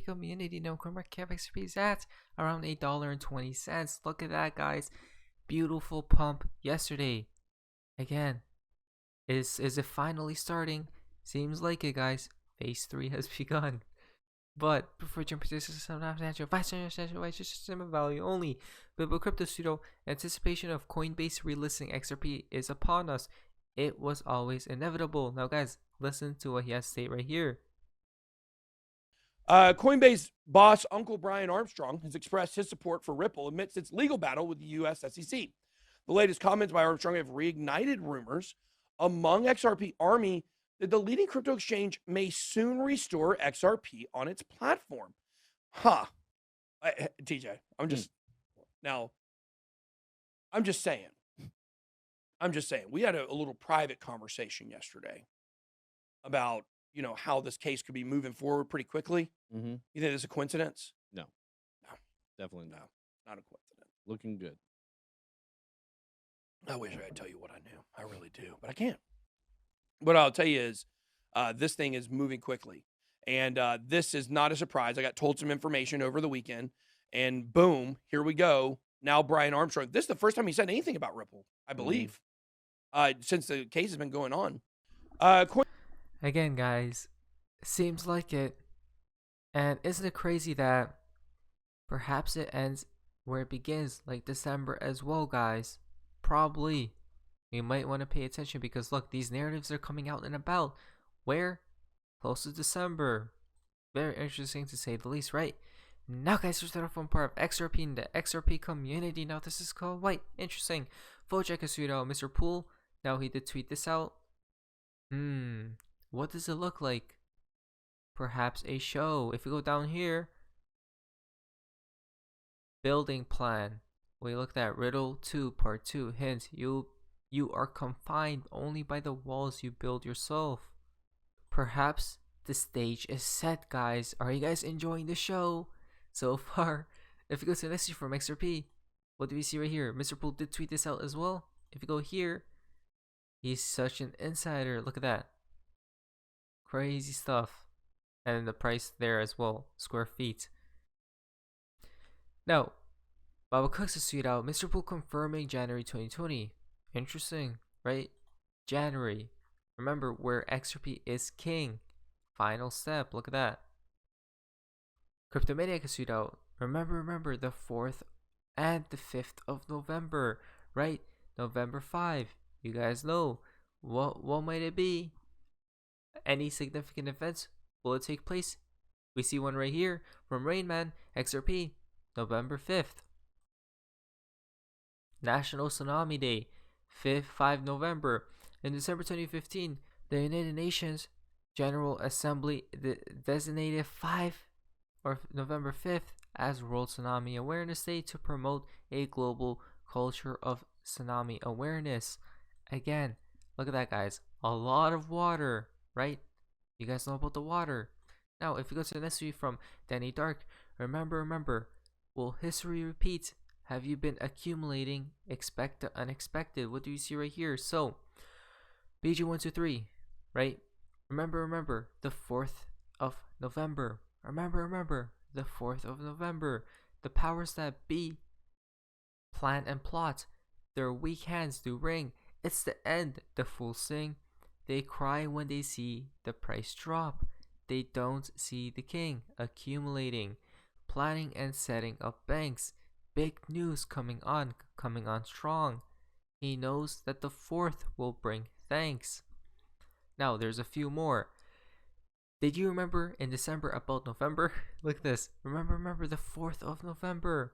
XRP community. Now, CoinMarketCap XRP is at around $8.20. Look at that, guys. Beautiful pump yesterday. Again, is it finally starting? Seems like it, guys. Phase 3 has begun. But before jumping to some natural value only, but crypto pseudo anticipation of Coinbase relisting XRP is upon us. It was always inevitable. Now, guys, listen to what he has to say right here. Coinbase boss Uncle Brian Armstrong has expressed his support for Ripple amidst its legal battle with the U.S. SEC. The latest comments by Armstrong have reignited rumors among XRP Army that the leading crypto exchange may soon restore XRP on its platform. TJ, I'm just saying. We had a little private conversation yesterday about, how this case could be moving forward pretty quickly. Mm-hmm. You think it's a coincidence? No, definitely not. No, not a coincidence. Looking good. I wish I could tell you what I knew. I really do, but I can't. What I'll tell you is this thing is moving quickly. And this is not a surprise. I got told some information over the weekend, and boom, here we go. Now Brian Armstrong. This is the first time he said anything about Ripple, I believe, since the case has been going on. Again, guys, seems like it. And isn't it crazy that perhaps it ends where it begins, like December as well, guys? Probably. You might want to pay attention because look, these narratives are coming out and about. Where? Close to December. Very interesting to say the least, right? Now, guys, here's the fun part of XRP in the XRP community. Now, this is called quite interesting. Wojciech Asudo, Mr. Pool. Now, he did tweet this out. What does it look like? Perhaps a show. If we go down here, building plan. We looked at riddle 2, part 2. Hint, you are confined only by the walls you build yourself. Perhaps the stage is set, guys. Are you guys enjoying the show so far? If you go to the next from XRP, what do we see right here? Mr. Pool did tweet this out as well. If you go here, he's such an insider. Look at that. Crazy stuff. And the price there as well. Square feet. Now, Baba Cooks has tweeted out Mr. Pool confirming January 2020. Interesting, right? January. Remember where XRP is king. Final step. Look at that. Cryptomaniac has tweeted out. Remember the 4th and the 5th of November, right? November 5. You guys know. What might it be? Any significant events? Will it take place? We see one right here from Rainman XRP, November 5th. National Tsunami Day, 5 November. In December 2015, the United Nations General Assembly designated November 5th as World Tsunami Awareness Day to promote a global culture of tsunami awareness. Again, look at that, guys. A lot of water, right? You guys know about the water. Now, if you go to the next tweet from Danny Dark, remember, will history repeat? Have you been accumulating? Expect the unexpected. What do you see right here? So, BG123, right? Remember, the 4th of November. Remember, the 4th of November. The powers that be plan and plot. Their weak hands do ring. It's the end, the fools sing. They cry when they see the price drop. They don't see the king accumulating, planning and setting up banks. Big news coming on strong. He knows that the 4th will bring thanks. Now, there's a few more. Did you remember in December about November? Look at this. Remember the 4th of November.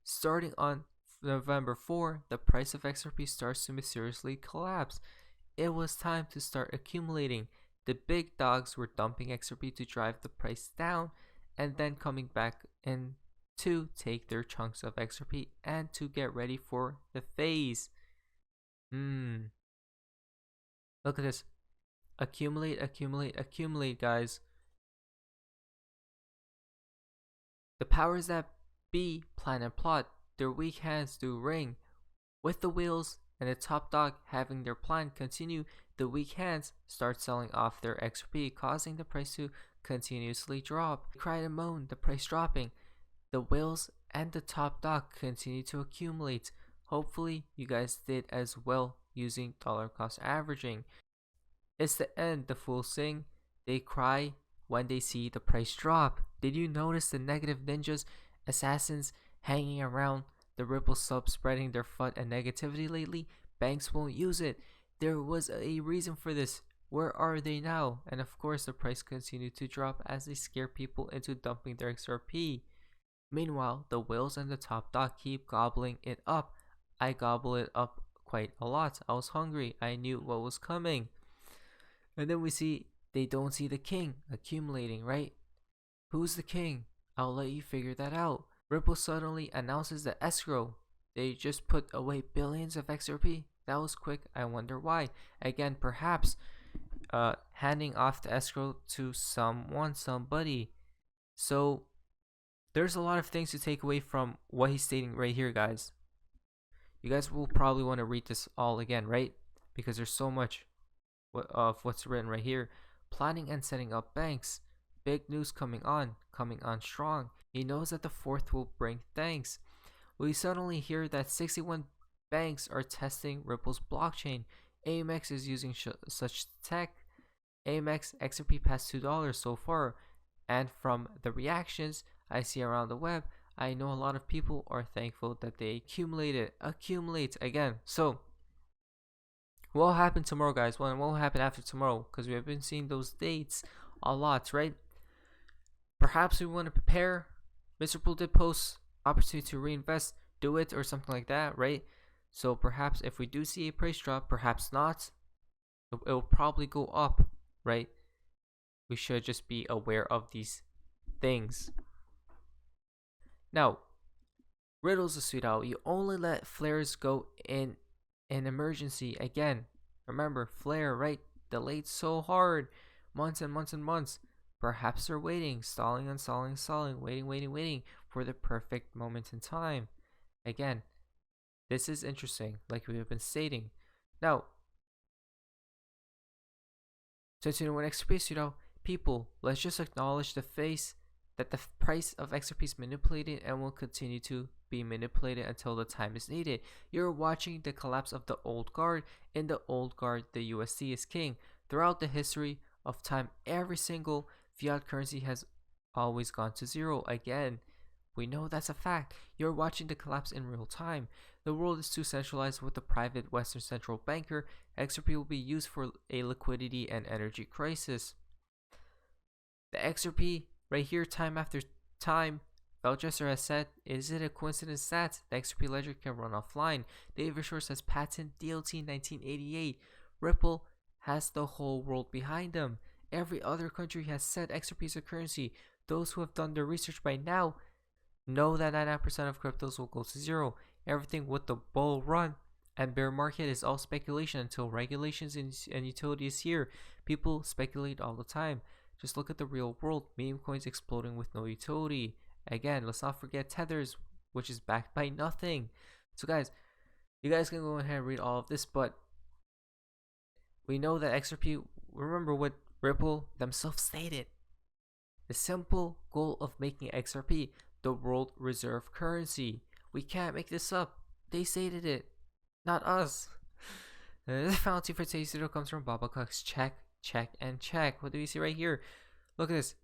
Starting on November 4, the price of XRP starts to mysteriously collapse. It was time to start accumulating. The big dogs were dumping XRP to drive the price down and then coming back in to take their chunks of XRP and to get ready for the phase. Look at this. Accumulate, guys. The powers that be plan and plot. Their weak hands do ring. With the wheels and the top dog having their plan continue, the weak hands start selling off their XRP, causing the price to continuously drop. They cried and moaned, the price dropping. The whales and the top dog continue to accumulate. Hopefully you guys did as well using dollar cost averaging. It's the end, the fools sing. They cry when they see the price drop. Did you notice the negative ninjas, assassins hanging around the Ripple sub spreading their FUD and negativity lately? Banks won't use it. There was a reason for this. Where are they now? And of course the price continued to drop as they scare people into dumping their XRP. Meanwhile, the whales and the top dog keep gobbling it up. I gobble it up quite a lot. I was hungry. I knew what was coming. And then we see they don't see the king accumulating, right? Who's the king? I'll let you figure that out. Ripple suddenly announces the escrow. They just put away billions of XRP. That was quick. I wonder why. Again, perhaps handing off the escrow to somebody. So there's a lot of things to take away from what he's stating right here, guys. You guys will probably want to read this all again, right? Because there's so much of what's written right here. Planning and setting up banks. Big news coming on strong. He knows that the fourth will bring thanks. We suddenly hear that 61 banks are testing Ripple's blockchain. AMX is using such tech. AMX XRP passed $2 so far, and from the reactions I see around the web, I know a lot of people are thankful that they accumulate again. So what will happen tomorrow, guys? What will happen after tomorrow? Because we have been seeing those dates a lot, right? Perhaps we want to prepare. Mr. Pool did post opportunity to reinvest, do it or something like that, right? So perhaps if we do see a price drop, perhaps not, it will probably go up, right? We should just be aware of these things. Now, riddle's a sweet out. You only let flares go in an emergency. Again, remember, flare, right? Delayed so hard, months and months and months. Perhaps they're waiting, stalling, waiting for the perfect moment in time. Again, this is interesting, like we have been stating. Now, 2021 XRP, people, let's just acknowledge the face that the price of XRP is manipulated and will continue to be manipulated until the time is needed. You're watching the collapse of the old guard. In the old guard, the USD is king. Throughout the history of time, every single fiat currency has always gone to zero. Again, we know that's a fact. You're watching the collapse in real time. The world is too centralized with the private Western central banker. XRP will be used for a liquidity and energy crisis. The XRP right here, time after time, Valjesser has said, is it a coincidence that the XRP ledger can run offline? David Shore says patent DLT 1988. Ripple has the whole world behind them. Every other country has said XRP is a currency. Those who have done their research by now know that 99% of cryptos will go to zero. Everything with the bull run and bear market is all speculation until regulations and utility is here. People speculate all the time. Just look at the real world. Meme coins exploding with no utility. Again, let's not forget Tethers, which is backed by nothing. So guys, you guys can go ahead and read all of this, but we know that XRP, remember what Ripple themselves stated. The simple goal of making XRP the world reserve currency. We can't make this up. They stated it, not us. The fountain for today's video comes from Baba Cox. Check, and check. What do we see right here? Look at this.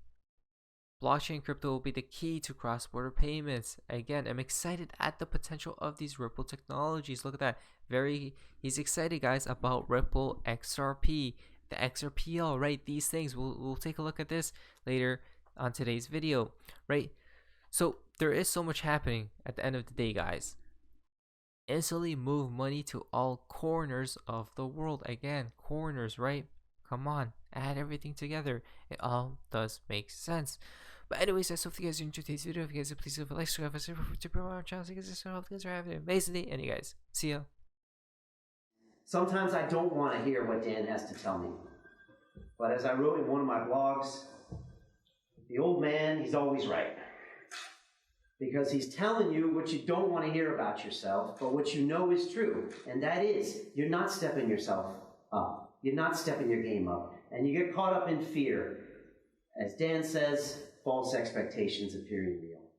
Blockchain crypto will be the key to cross-border payments. Again, I'm excited at the potential of these Ripple technologies. Look at that. He's excited, guys, about Ripple XRP, the XRPL, right? These things. We'll take a look at this later on today's video, right? So there is so much happening at the end of the day, guys. Instantly move money to all corners of the world. Again, corners, right? Come on, add everything together. It all does make sense. But anyways, I hope you guys enjoyed today's video. If you guys please leave a like, subscribe, and subscribe to our channel. So you guys are having an amazing day. And you guys, see ya. Sometimes I don't want to hear what Dan has to tell me. But as I wrote in one of my blogs, the old man, he's always right. Because he's telling you what you don't want to hear about yourself, but what you know is true. And that is, you're not stepping yourself up. You're not stepping your game up. And you get caught up in fear. As Dan says, false expectations appearing real.